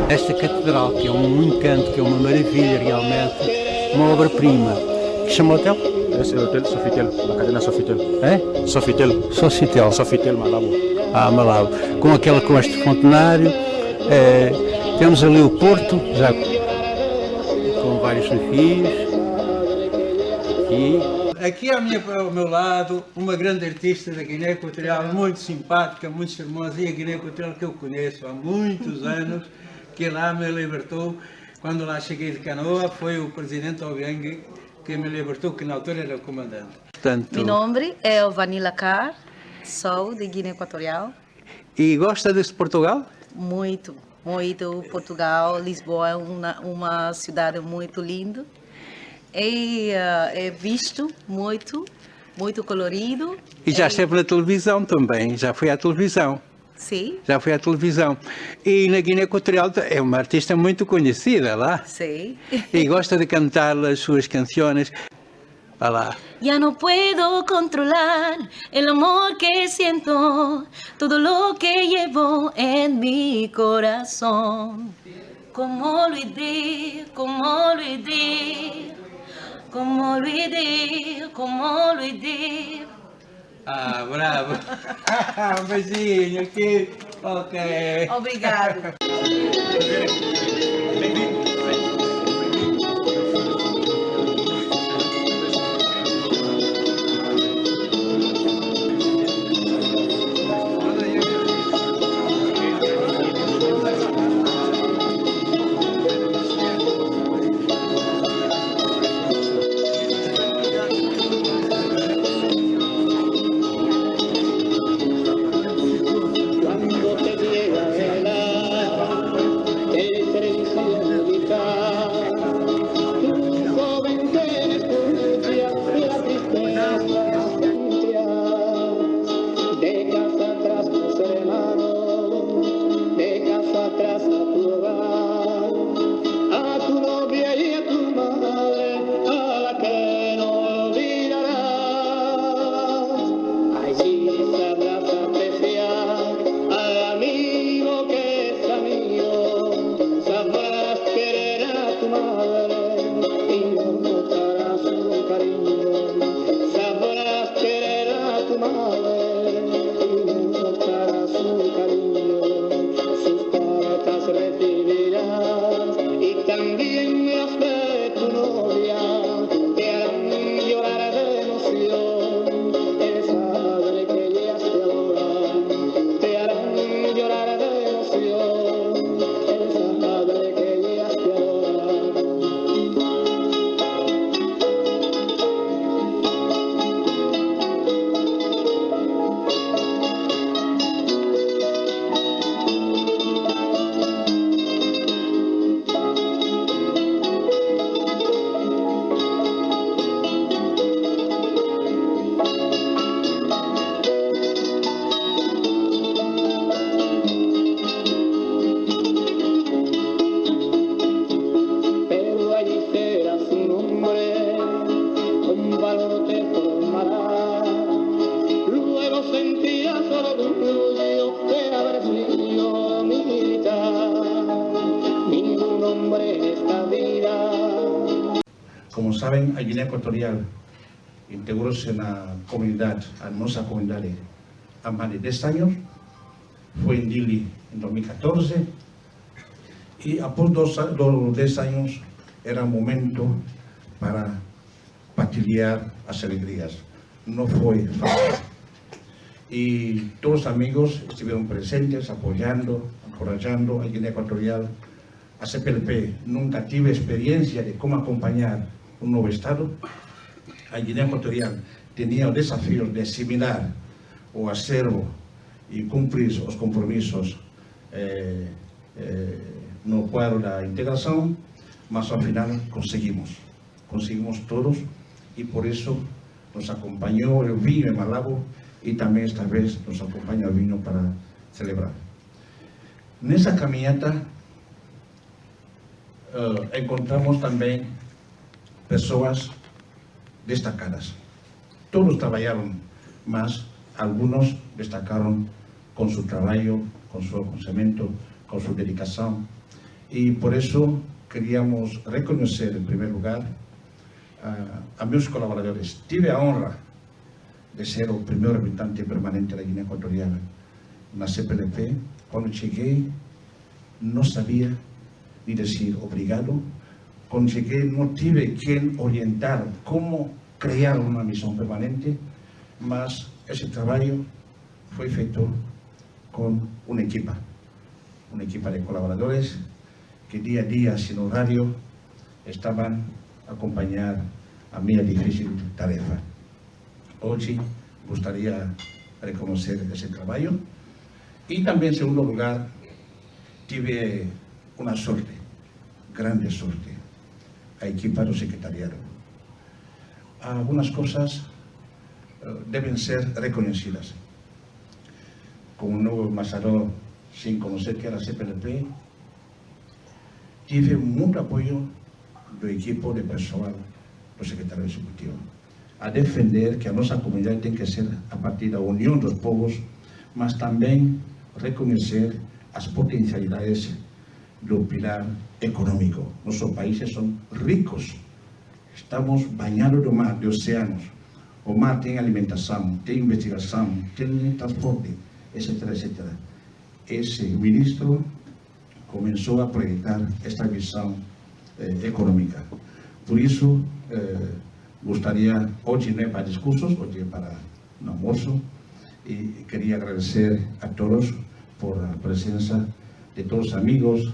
Esta catedral, que é um encanto, que é uma maravilha realmente, uma obra-prima. Que chama o hotel? Esse é o Hotel Sofitel, na cadena Sofitel. É? Sofitel. Sofitel. Sofitel, Malabo. Ah, Malabo. Com este fontenário. Temos ali o Porto, já com vários navios. Aqui ao meu lado, uma grande artista da Guiné Equatorial, muito simpática, muito charmosa, e a Guiné Equatorial que eu conheço há muitos anos, que lá me libertou. Quando lá cheguei de canoa, foi o presidente Obiang que me libertou, que na altura era o comandante. Portanto, Meu nome é Vanilla Carr, sou de Guiné Equatorial. E gosta deste Portugal? Muito, muito. Portugal, Lisboa é uma cidade muito linda. É visto muito, muito colorido. E já esteve na televisão também, já foi à televisão. Sim. Já foi à televisão. E na Guiné Equatorial é uma artista muito conhecida lá. Sim. E gosta de cantar as suas canções. Vá lá. Ya no puedo controlar el amor que siento, todo lo que llevo en mi corazón. Como olvidé, como olvidé, como olvidé, como olvidé. Ah, bravo. Um beijinho aqui. Ok. Obrigado. Como saben, a Guiné Equatorial integrou-se na comunidade, a nossa comunidade, há mais de 10 anos. Foi em Dili em 2014 e após 10 anos era momento para partilhar as alegrias. Não foi fácil. E todos os amigos estiveram presentes, apoiando, encorajando a Guiné Equatorial. A CPLP nunca tive experiência de como acompanhar um novo Estado. A Guiné Equatorial tinha o desafio de assimilar o acervo e cumprir os compromissos no quadro da integração, mas ao final conseguimos todos, e por isso nos acompanhou o vinho em Malabo e também esta vez nos acompanha o vinho para celebrar. Nessa caminhada encontramos também pessoas destacadas. Todos trabalharam, mas alguns destacaram com seu trabalho, com seu conhecimento, com sua dedicação. Y por eso queríamos reconocer, en primer lugar, a mis colaboradores. Tive a honra de ser el primer representante permanente de la Guinea Ecuatorial en la CPLP. Cuando llegué, no sabía ni decir obrigado. Cuando llegué, no tuve quien orientar cómo crear una misión permanente, mas ese trabajo fue hecho con una equipa de colaboradores que día a día, sin horario, estaban a acompañar a mi difícil tarefa. Hoy gustaría reconocer ese trabajo. Y también, en segundo lugar, tuve una suerte, grande suerte, a equipa do secretariado. Algunas cosas deben ser reconocidas. Como un nuevo embajador, sin conocer que era CPLP, tuve mucho apoyo del equipo de personal do secretario ejecutivo a defender que a nossa comunidade tem que ser a partir da união dos povos, mas também reconhecer as potencialidades do pilar econômico. Nossos países são ricos, estamos banhados do mar, de oceanos. O mar tem alimentação, tem investigação, tem transporte, etc, etc. Esse ministro começou a projetar esta visão econômica. Por isso, gostaria, hoje não é para discursos, hoje é para um almoço, e queria agradecer a todos por a presença de todos os amigos,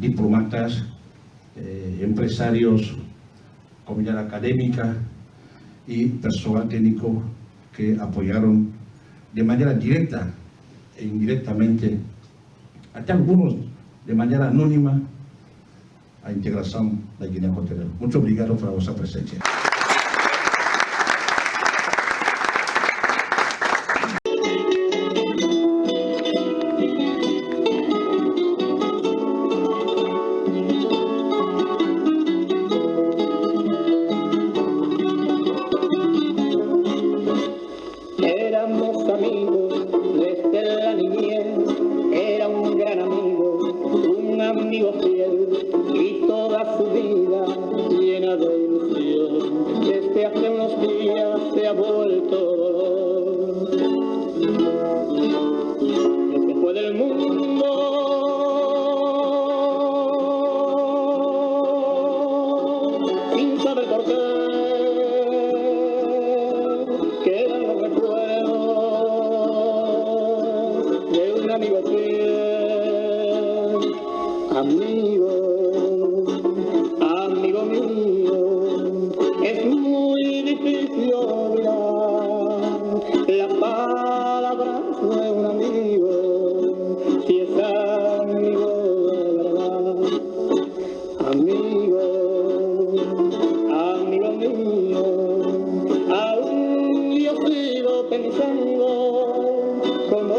diplomatas, empresários, comunidade acadêmica e pessoal técnico que apoiaram de maneira direta e indiretamente, até alguns de maneira anônima, a integração da Guiné Equatorial. Muito obrigado por a vossa presença. Éramos amigos desde la niñez, era un gran amigo, un amigo fiel, y toda su vida llena de ilusión. Desde hace unos días se ha vuelto dolor. Se fue del mundo, sin saber por qué. Quedan los recuerdos de un amigo fiel, amigo, amigo mío. Es muy difícil olvidar las palabras de un amigo, si es amigo de verdad. Amigo, amigo mío, aún yo sigo pensando cómo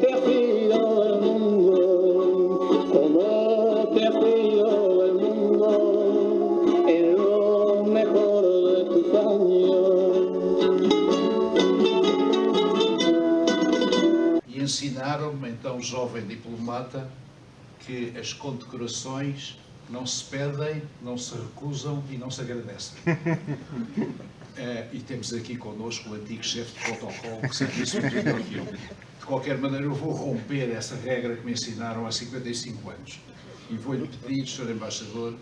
te has ido del mundo, cómo te has ido del mundo en lo mejor de tus años. E ensinaram-me, então, jovem diplomata, que as condecorações não se pedem, não se recusam e não se agradecem. E temos aqui connosco o antigo chefe de protocolo, que sempre disse muito melhor que eu. De qualquer maneira, eu vou romper essa regra que me ensinaram há 55 anos. E vou-lhe pedir, Sr. Embaixador,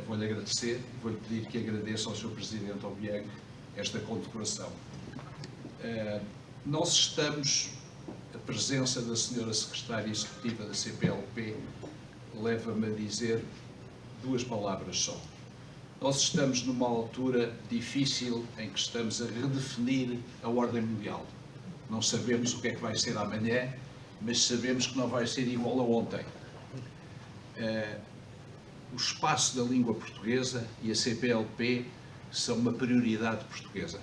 vou-lhe agradecer, vou-lhe pedir que agradeça ao Sr. Presidente Obiang esta condecoração. Nós estamos, a presença da Sra. Secretária Executiva da CPLP leva-me a dizer duas palavras só. Nós estamos numa altura difícil em que estamos a redefinir a ordem mundial. Não sabemos o que é que vai ser amanhã, mas sabemos que não vai ser igual a ontem. O espaço da língua portuguesa e a CPLP são uma prioridade portuguesa.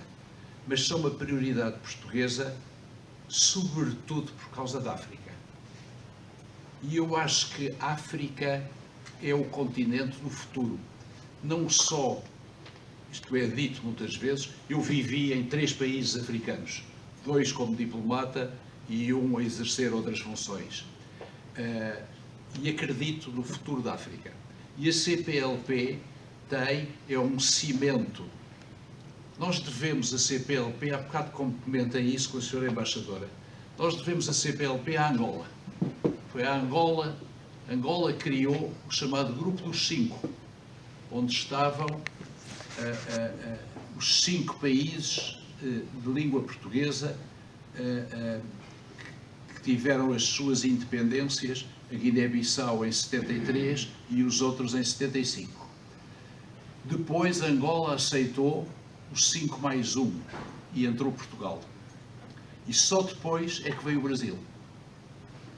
Mas são uma prioridade portuguesa sobretudo por causa da África. E eu acho que a África é o continente do futuro. Não só, isto é dito muitas vezes, eu vivi em 3 países africanos, 2 como diplomata e 1 a exercer outras funções. e acredito no futuro da África. E a CPLP é um cimento. Nós devemos a CPLP, há bocado comentei isso com a senhora embaixadora, nós devemos a CPLP à Angola. Foi a Angola criou o chamado Grupo dos 5, onde estavam os 5 países de língua portuguesa que tiveram as suas independências, a Guiné-Bissau em 73 e os outros em 75. Depois Angola aceitou os 5 mais 1 e entrou Portugal. E só depois é que veio o Brasil.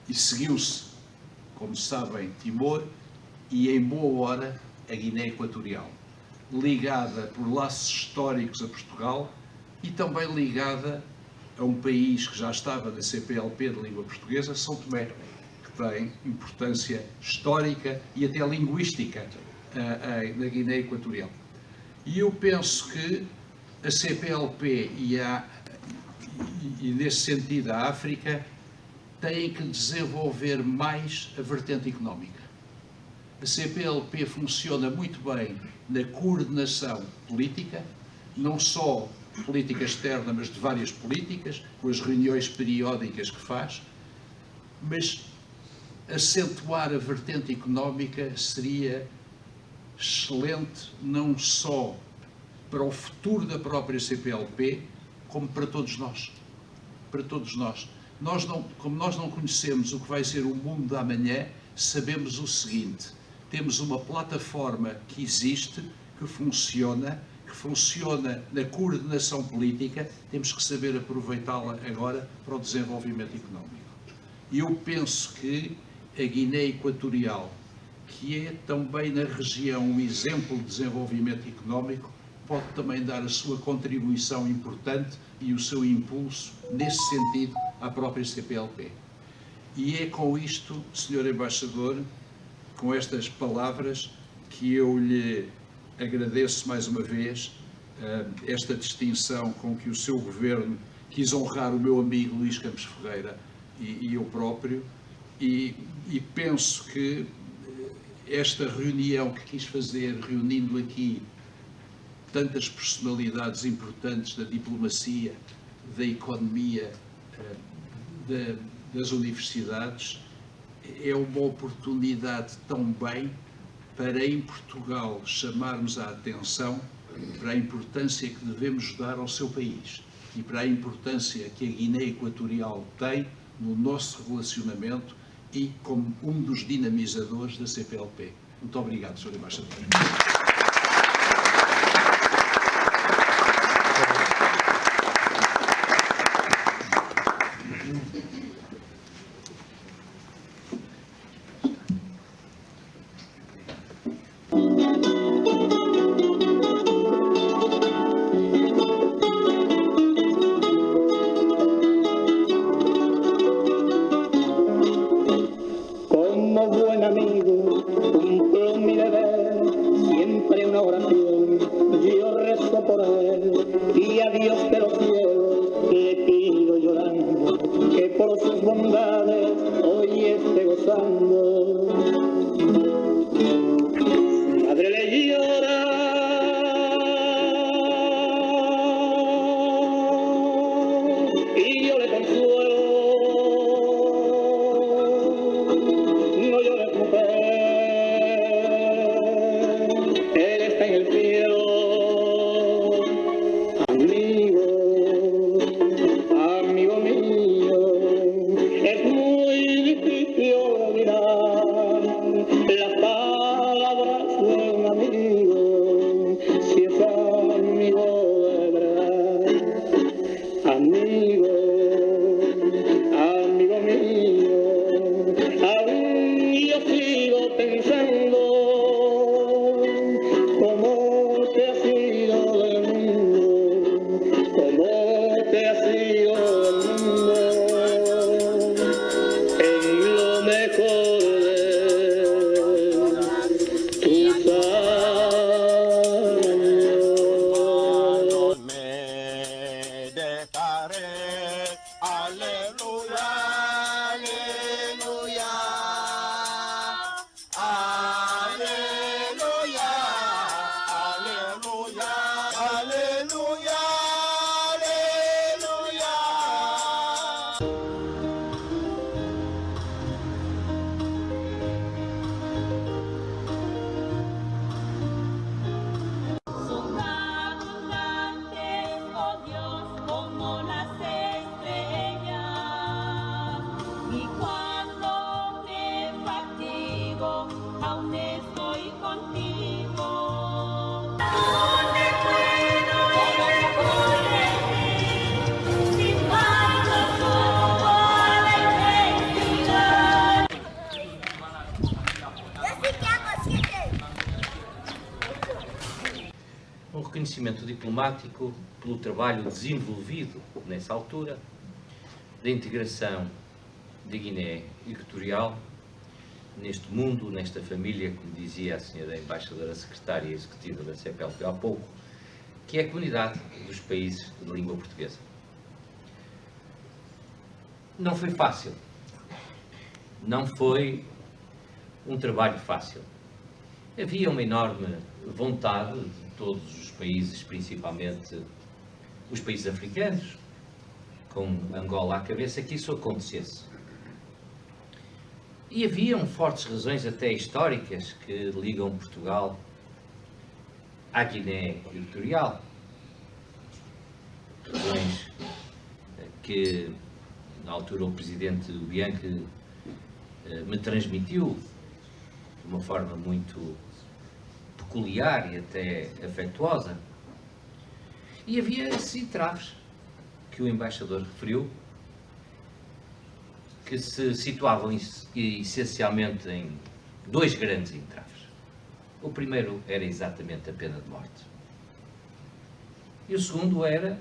E seguiu-se, como sabem, Timor e, em boa hora, a Guiné Equatorial, ligada por laços históricos a Portugal e também ligada a um país que já estava na CPLP de língua portuguesa, São Tomé, que tem importância histórica e até linguística na Guiné Equatorial. E eu penso que a CPLP e nesse sentido a África têm que desenvolver mais a vertente económica. A CPLP funciona muito bem na coordenação política, não só política externa, mas de várias políticas, com as reuniões periódicas que faz, mas acentuar a vertente económica seria excelente, não só para o futuro da própria CPLP, como para todos nós. Para todos nós. Como nós não conhecemos o que vai ser o mundo da amanhã, sabemos o seguinte: temos uma plataforma que existe, que funciona na coordenação política, temos que saber aproveitá-la agora para o desenvolvimento económico. E eu penso que a Guiné Equatorial, que é também na região um exemplo de desenvolvimento económico, pode também dar a sua contribuição importante e o seu impulso, nesse sentido, à própria CPLP. E é com isto, Sr. Embaixador, com estas palavras, que eu lhe agradeço mais uma vez esta distinção com que o seu governo quis honrar o meu amigo Luís Campos Ferreira e eu próprio, e penso que esta reunião que quis fazer, reunindo aqui tantas personalidades importantes da diplomacia, da economia, das universidades, é uma oportunidade também para em Portugal chamarmos a atenção para a importância que devemos dar ao seu país e para a importância que a Guiné Equatorial tem no nosso relacionamento e como um dos dinamizadores da CPLP. Muito obrigado, Sr. Embaixador. Como buen amigo, cumplo mi deber, siempre una oración, yo rezo por él, y a Dios de los cielos le pido llorando, que por sus bondades hoy esté gozando. Madre le llora, y yo le consuelo. No llores, mujer, Él está en el cielo. Amigo mío, es muy difícil olvidar las palabras de un amigo. Um reconhecimento diplomático pelo trabalho desenvolvido nessa altura da integração da Guiné Equatorial neste mundo, nesta família, como dizia a senhora embaixadora secretária executiva da CPLP há pouco, que é a comunidade dos países de língua portuguesa. Não foi fácil. Não foi um trabalho fácil. Havia uma enorme vontade de todos os países, principalmente os países africanos, com Angola à cabeça, que isso acontecesse. E haviam fortes razões, até históricas, que ligam Portugal à Guiné Equatorial. Razões que, na altura, o presidente Bianchi me transmitiu de uma forma muito peculiar e até afetuosa. E havia esses entraves que o embaixador referiu, que se situavam essencialmente em dois grandes entraves. O primeiro era exatamente a pena de morte. E o segundo era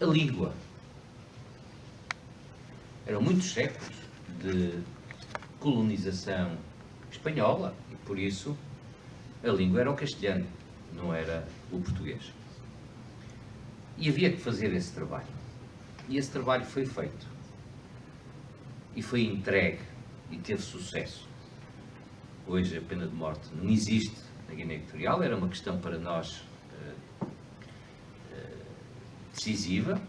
a língua. Eram muitos séculos de colonização espanhola e, por isso, a língua era o castelhano, não era o português. E havia que fazer esse trabalho. E esse trabalho foi feito. E foi entregue e teve sucesso. Hoje a pena de morte não existe na Guiné Equatorial, era uma questão para nós decisiva,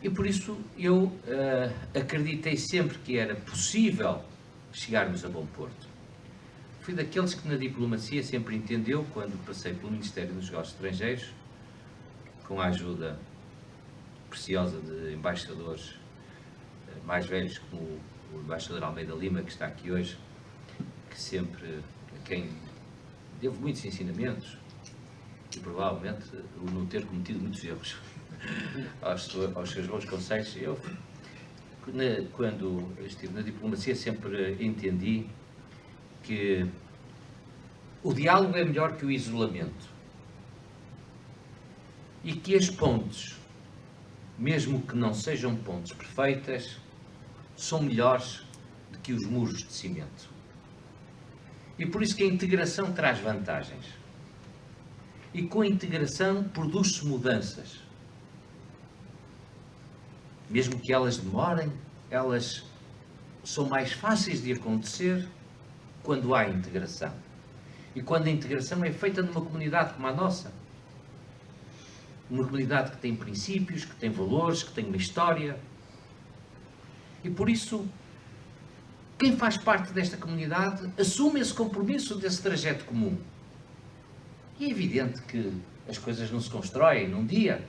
e por isso eu acreditei sempre que era possível chegarmos a bom porto. Fui daqueles que na diplomacia sempre entendeu, quando passei pelo Ministério dos Negócios Estrangeiros, com a ajuda preciosa de embaixadores mais velhos, como o embaixador Almeida Lima, que está aqui hoje, que sempre, a quem devo muitos ensinamentos, e provavelmente o não ter cometido muitos erros aos seus bons conselhos. Eu, quando estive na diplomacia, sempre entendi que o diálogo é melhor que o isolamento e que as pontes, mesmo que não sejam pontes perfeitas, são melhores do que os muros de cimento. E por isso que a integração traz vantagens. E com a integração produz-se mudanças. Mesmo que elas demorem, elas são mais fáceis de acontecer quando há integração. E quando a integração é feita numa comunidade como a nossa. Uma comunidade que tem princípios, que tem valores, que tem uma história. E por isso, quem faz parte desta comunidade assume esse compromisso desse trajeto comum. E é evidente que as coisas não se constroem num dia.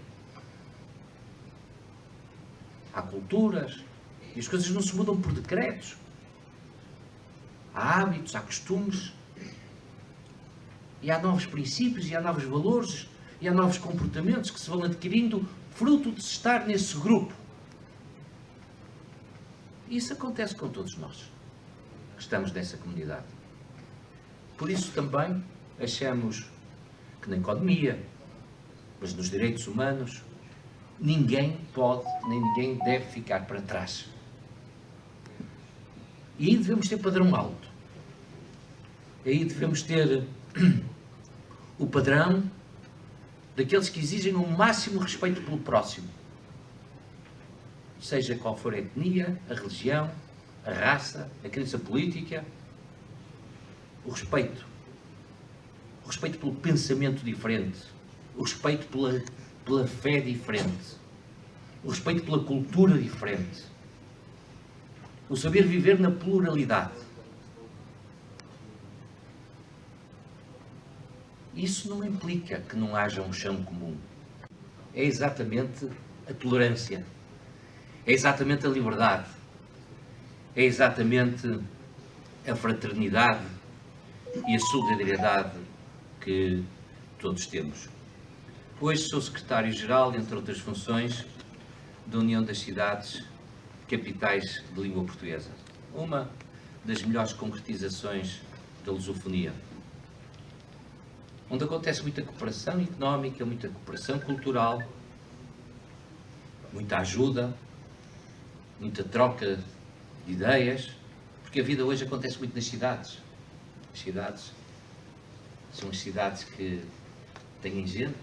Há culturas e as coisas não se mudam por decretos. Há hábitos, há costumes. E há novos princípios, e há novos valores, e há novos comportamentos que se vão adquirindo fruto de se estar nesse grupo. E isso acontece com todos nós, que estamos nessa comunidade. Por isso também achamos que na economia, mas nos direitos humanos, ninguém pode, nem ninguém deve ficar para trás. E aí devemos ter padrão alto. Aí devemos ter o padrão daqueles que exigem o máximo respeito pelo próximo. Seja qual for a etnia, a religião, a raça, a crença política, o respeito. O respeito pelo pensamento diferente. O respeito pela fé diferente. o respeito pela cultura diferente, o saber viver na pluralidade. Isso não implica que não haja um chão comum. É exatamente a tolerância, é exatamente a liberdade, é exatamente a fraternidade e a solidariedade que todos temos. Hoje sou secretário-geral, entre outras funções, da União das Cidades Capitais de Língua Portuguesa, uma das melhores concretizações da lusofonia, onde acontece muita cooperação económica, muita cooperação cultural, muita ajuda, muita troca de ideias, porque a vida hoje acontece muito nas cidades. As cidades são as cidades que têm gente,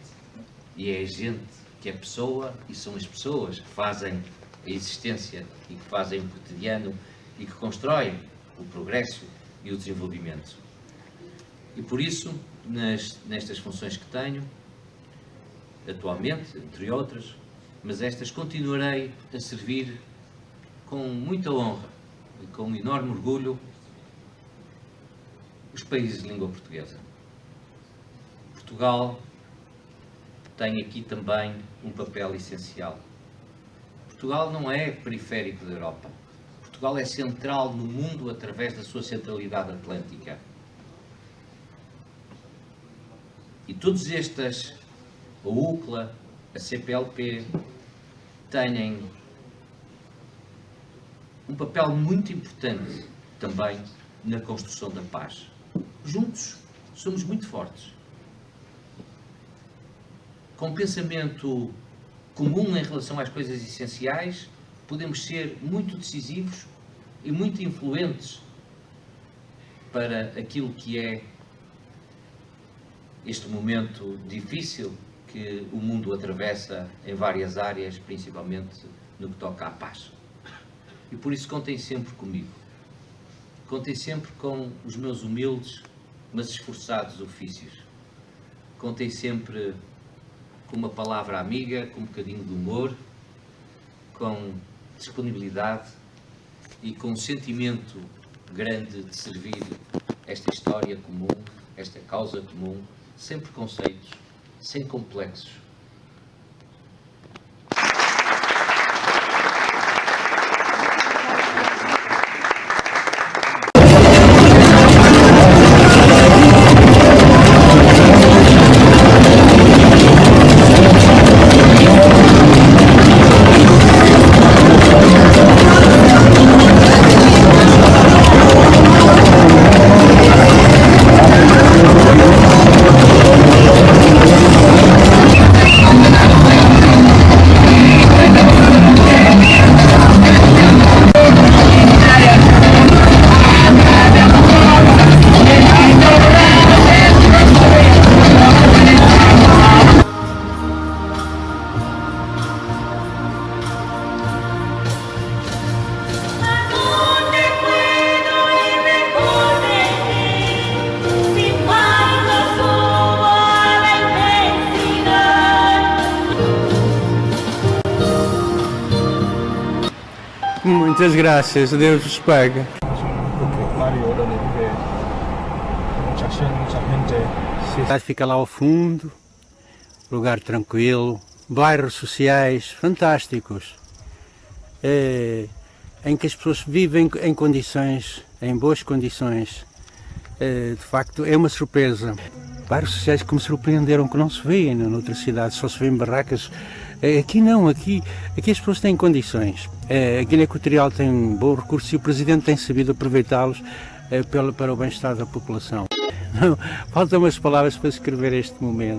e é a gente que é pessoa, e são as pessoas que fazem a existência e que fazem o cotidiano e que constroem o progresso e o desenvolvimento. E por isso, nestas funções que tenho, atualmente, entre outras, mas estas continuarei a servir com muita honra e com um enorme orgulho os países de língua portuguesa. Portugal tem aqui também um papel essencial. Portugal não é periférico da Europa. Portugal é central no mundo através da sua centralidade atlântica. E todos estes, a UCLA, a CPLP, têm um papel muito importante também na construção da paz. Juntos somos muito fortes. Com pensamento comum em relação às coisas essenciais, podemos ser muito decisivos e muito influentes para aquilo que é este momento difícil que o mundo atravessa em várias áreas, principalmente no que toca à paz. E por isso contem sempre comigo. Contem sempre com os meus humildes, mas esforçados ofícios. Contem sempre com uma palavra amiga, com um bocadinho de humor, com disponibilidade e com um sentimento grande de servir esta história comum, esta causa comum, sem preconceitos, sem complexos. Muitas graças, Deus vos pague. A cidade fica lá ao fundo, lugar tranquilo, bairros sociais fantásticos, em que as pessoas vivem em condições, em boas condições. De facto é uma surpresa. Bairros sociais que me surpreenderam, que não se vêem noutras cidades, só se vêem barracas. Aqui não, aqui as pessoas têm condições. A Guiné Equatorial tem um bom recurso e o Presidente tem sabido aproveitá-los para o bem-estar da população. Faltam umas palavras para descrever este momento.